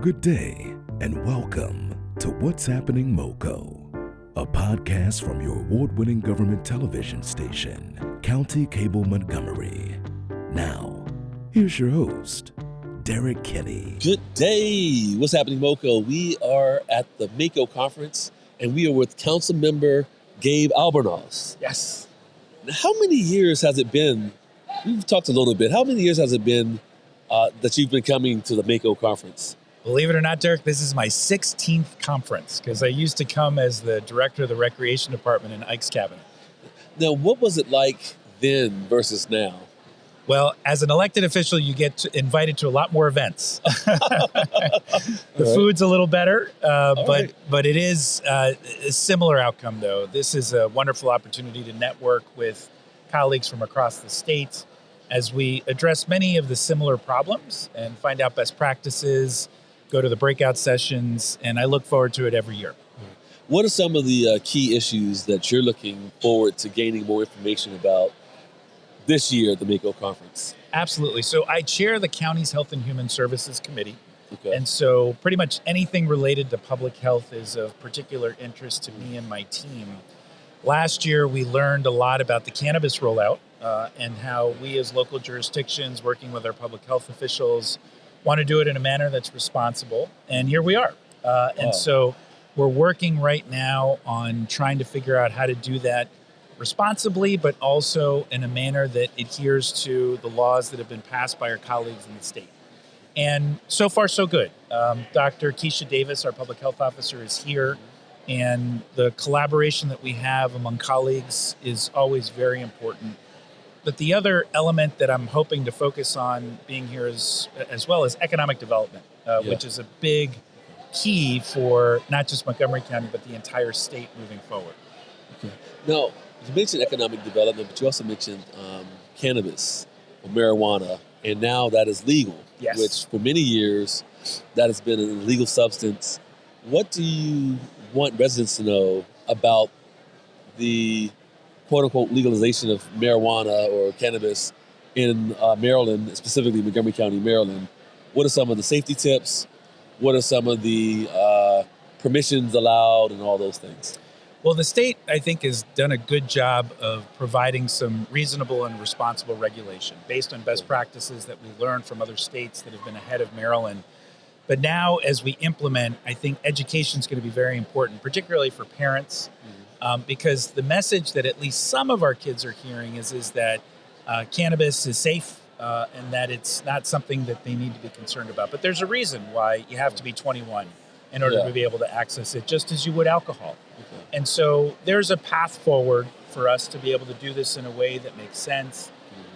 Good day, and welcome to What's Happening MACo, a podcast from your award-winning government television station, County Cable Montgomery. Now, here's your host, Derek Kinney. Good day. What's happening, MACo? We are at the MACo conference, and we are with Councilmember Gabe Albornoz. Yes. Now, how many years has it been? We've talked a little bit. How many years has it been that you've been coming to the MACo conference? Believe it or not, Derek, this is my 16th conference because I used to come as the director of the recreation department in Ike's cabin. Now, what was it like then versus now? Well, as an elected official, you get invited to a lot more events. The food's a little better, but it is a similar outcome, though. This is a wonderful opportunity to network with colleagues from across the state as we address many of the similar problems and find out best practices, go to the breakout sessions, and I look forward to it every year. What are some of the key issues that you're looking forward to gaining more information about this year at the MACo conference? Absolutely. So I chair the county's Health and Human Services Committee. Okay. And so pretty much anything related to public health is of particular interest to me and my team. Last year, we learned a lot about the cannabis rollout and how we as local jurisdictions working with our public health officials want to do it in a manner that's responsible. And here we are. And so we're working right now on trying to figure out how to do that responsibly, but also in a manner that adheres to the laws that have been passed by our colleagues in the state. And so far, so good. Dr. Keisha Davis, our public health officer, is here. And the collaboration that we have among colleagues is always very important. But the other element that I'm hoping to focus on being here is, as well as economic development, which is a big key for not just Montgomery County, but the entire state moving forward. Okay. Now, you mentioned economic development, but you also mentioned cannabis or marijuana, and now that is legal, Yes. which for many years, that has been an illegal substance. What do you want residents to know about the quote-unquote legalization of marijuana or cannabis in Maryland, specifically Montgomery County, Maryland? What are some of the safety tips? What are some of the permissions allowed and all those things? Well, the state, I think, has done a good job of providing some reasonable and responsible regulation based on best practices that we learned from other states that have been ahead of Maryland. But now, as we implement, I think education is going to be very important, particularly for parents, because the message that at least some of our kids are hearing is that cannabis is safe and that it's not something that they need to be concerned about. But there's a reason why you have to be 21 in order to be able to access it, just as you would alcohol. Okay. And so there's a path forward for us to be able to do this in a way that makes sense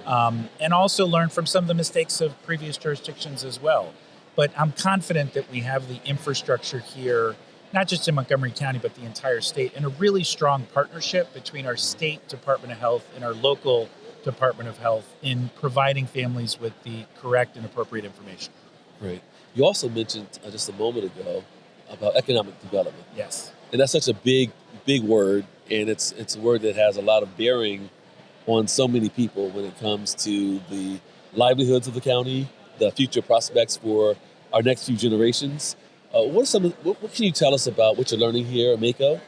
and also learn from some of the mistakes of previous jurisdictions as well. But I'm confident that we have the infrastructure here, not just in Montgomery County, but the entire state, and a really strong partnership between our state Department of Health and our local Department of Health in providing families with the correct and appropriate information. Great. You also mentioned just a moment ago about economic development. Yes. And that's such a big word, and it's a word that has a lot of bearing on so many people when it comes to the livelihoods of the county, the future prospects for our next few generations. What can you tell us about what you're learning here at MACo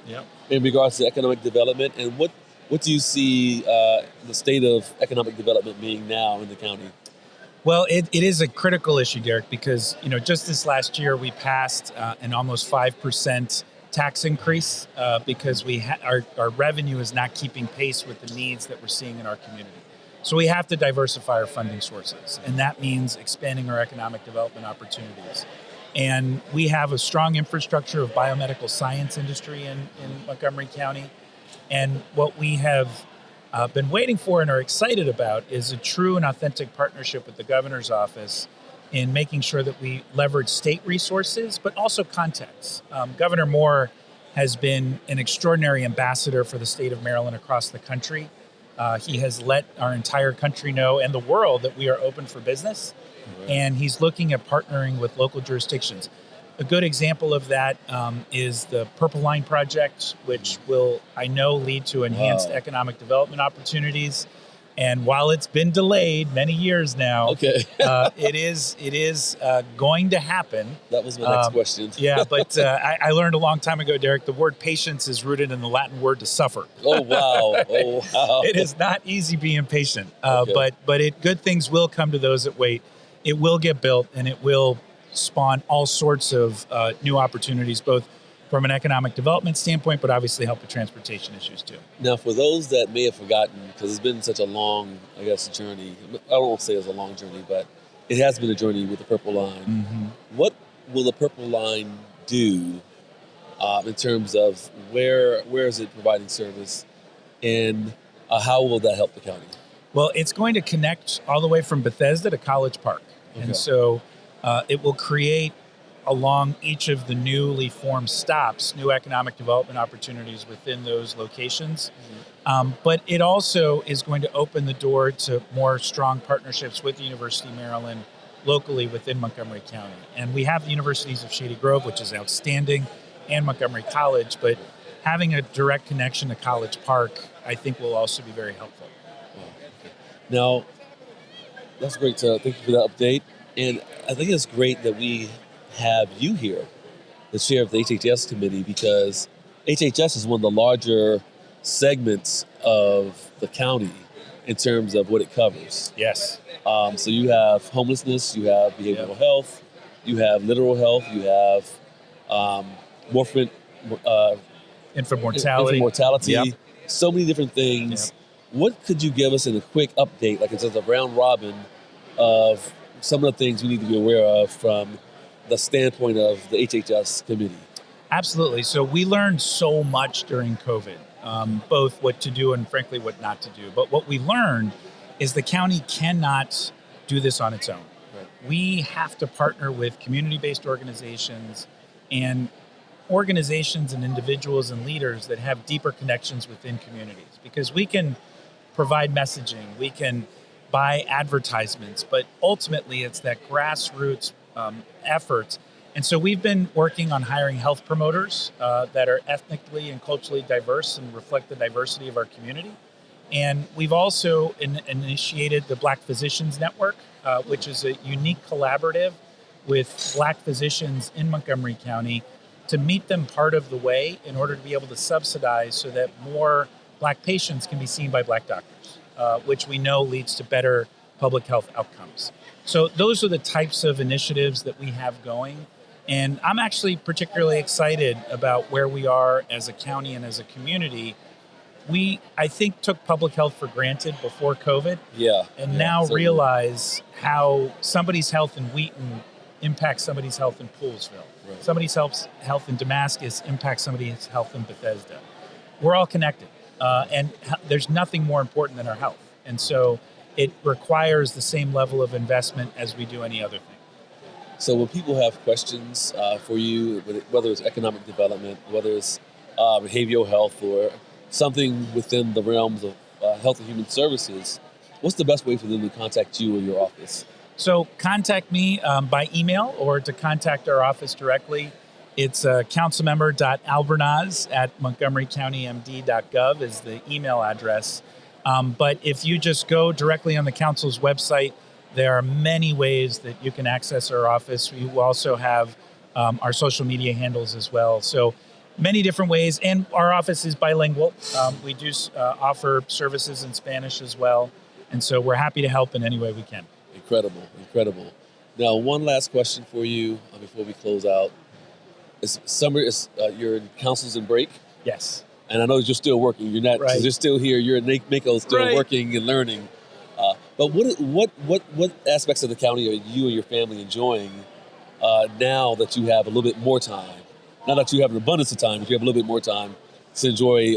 in regards to economic development, and what do you see the state of economic development being now in the county? Well, it is a critical issue, Derek, because just this last year we passed an almost 5% tax increase because our revenue is not keeping pace with the needs that we're seeing in our community. So we have to diversify our funding sources, and that means expanding our economic development opportunities. And we have a strong infrastructure of biomedical science industry in Montgomery County. And what we have been waiting for and are excited about is a true and authentic partnership with the governor's office in making sure that we leverage state resources, but also context. Governor Moore has been an extraordinary ambassador for the state of Maryland across the country. He has let our entire country know and the world that we are open for business. And he's looking at partnering with local jurisdictions. A good example of that is the Purple Line project, which will, I know, lead to enhanced economic development opportunities. And while it's been delayed many years now, Okay. it is going to happen. That was my next question. Yeah, but I learned a long time ago, Derek, the word patience is rooted in the Latin word to suffer. Oh, wow. Oh, wow. It is not easy being patient, Okay. but good things will come to those that wait. It will get built, and it will spawn all sorts of new opportunities, both from an economic development standpoint, but obviously help with transportation issues too. Now, for those that may have forgotten, because it's been such a long, I guess, journey. I don't want to say it's a long journey, but it has been a journey with the Purple Line. Mm-hmm. What will the Purple Line do in terms of where is it providing service, and how will that help the county? Well, it's going to connect all the way from Bethesda to College Park. Okay. And so it will create, along each of the newly formed stops, new economic development opportunities within those locations. Mm-hmm. But it also is going to open the door to more strong partnerships with the University of Maryland locally within Montgomery County. And we have the Universities of Shady Grove, which is outstanding, and Montgomery College, but having a direct connection to College Park, I think, will also be very helpful. Now, that's great. Thank you for that update. And I think it's great that we have you here, the chair of the HHS committee, because HHS is one of the larger segments of the county in terms of what it covers. Yes. So you have homelessness, you have behavioral health, you have literal health, you have Infant mortality. Yep. So many different things. Yep. What could you give us in a quick update, like in terms of round robin, of some of the things we need to be aware of from the standpoint of the HHS committee? Absolutely. So we learned so much during COVID, both what to do and frankly what not to do. But what we learned is the county cannot do this on its own. Right. We have to partner with community-based organizations and organizations and individuals and leaders that have deeper connections within communities, because we can provide messaging, we can buy advertisements, but ultimately it's that grassroots effort. And so we've been working on hiring health promoters that are ethnically and culturally diverse and reflect the diversity of our community. And we've also initiated the Black Physicians Network, which is a unique collaborative with Black physicians in Montgomery County to meet them part of the way in order to be able to subsidize so that more Black patients can be seen by Black doctors, which we know leads to better public health outcomes. So those are the types of initiatives that we have going. And I'm actually particularly excited about where we are as a county and as a community. We, I think, took public health for granted before COVID. And now certainly realize how somebody's health in Wheaton impacts somebody's health in Poolesville. Right. Somebody's health in Damascus impacts somebody's health in Bethesda. We're all connected. And there's nothing more important than our health. And so it requires the same level of investment as we do any other thing. So when people have questions for you, whether it's economic development, whether it's behavioral health, or something within the realms of health and human services, what's the best way for them to contact you or your office? So contact me by email or to contact our office directly. It's councilmember.albornoz@montgomerycountymd.gov is the email address. But if you just go directly on the council's website, there are many ways that you can access our office. We also have our social media handles as well. So many different ways. And our office is bilingual. We do offer services in Spanish as well. And so we're happy to help in any way we can. Incredible, incredible. Now, one last question for you before we close out. It's summer. Your council's in break. Yes. And I know you're still working. You're not. Right. You're still here. You're in MACo, still right. Working and learning. But what aspects of the county are you and your family enjoying now that you have a little bit more time? Not that you have an abundance of time, but you have a little bit more time to enjoy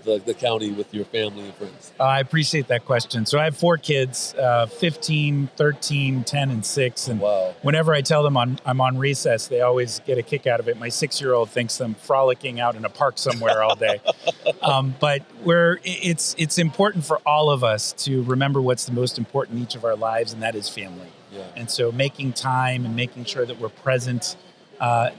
the county with your family and friends. I appreciate that question. So I have 4 kids, 15, 13, 10, and 6. And wow. Whenever I tell them I'm on recess, they always get a kick out of it. My 6-year-old thinks I'm frolicking out in a park somewhere all day. But it's important for all of us to remember what's the most important in each of our lives, and that is family. Yeah. And so making time and making sure that we're present.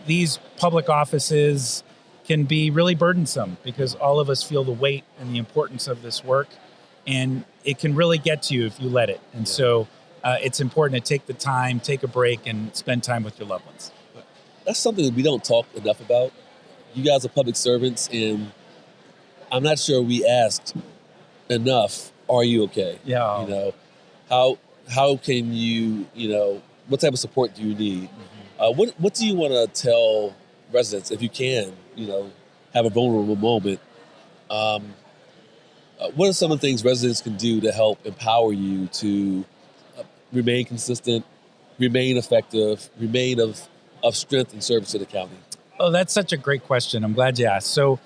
These public offices can be really burdensome because all of us feel the weight and the importance of this work. and it can really get to you if you let it. And so it's important to take the time, take a break, and spend time with your loved ones. That's something that we don't talk enough about. You guys are public servants, and I'm not sure we asked enough, are you okay? Yeah. You know, how can you, what type of support do you need? What do you want to tell residents, if you can, have a vulnerable moment? What are some of the things residents can do to help empower you to remain consistent, remain effective, remain of strength and service to the county? Oh, that's such a great question. I'm glad you asked. So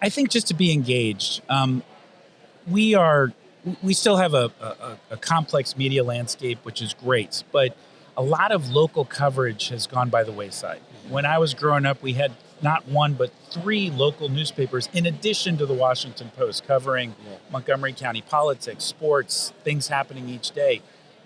I think just to be engaged, we still have a complex media landscape, which is great, but a lot of local coverage has gone by the wayside. When I was growing up, we had not one, but 3 local newspapers in addition to the Washington Post covering Montgomery County politics, sports, things happening each day.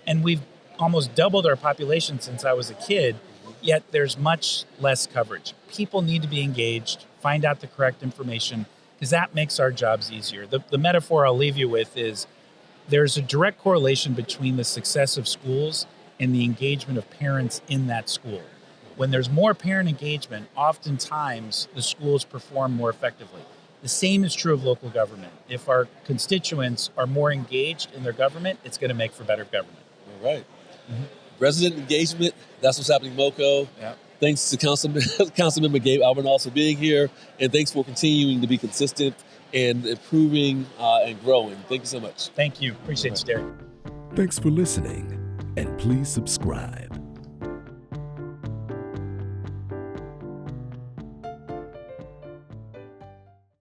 And we've almost doubled our population since I was a kid, yet there's much less coverage. People need to be engaged, find out the correct information, because that makes our jobs easier. The metaphor I'll leave you with is there's a direct correlation between the success of schools and the engagement of parents in that school. When there's more parent engagement, oftentimes the schools perform more effectively. The same is true of local government. If our constituents are more engaged in their government, it's going to make for better government. All right. Resident engagement, that's what's happening in MACo. Yeah. Thanks to Councilmember Gabe Albornoz for being here, and thanks for continuing to be consistent and improving and growing. Thank you so much. Thank you. Appreciate you, Derek. Thanks for listening, and please subscribe.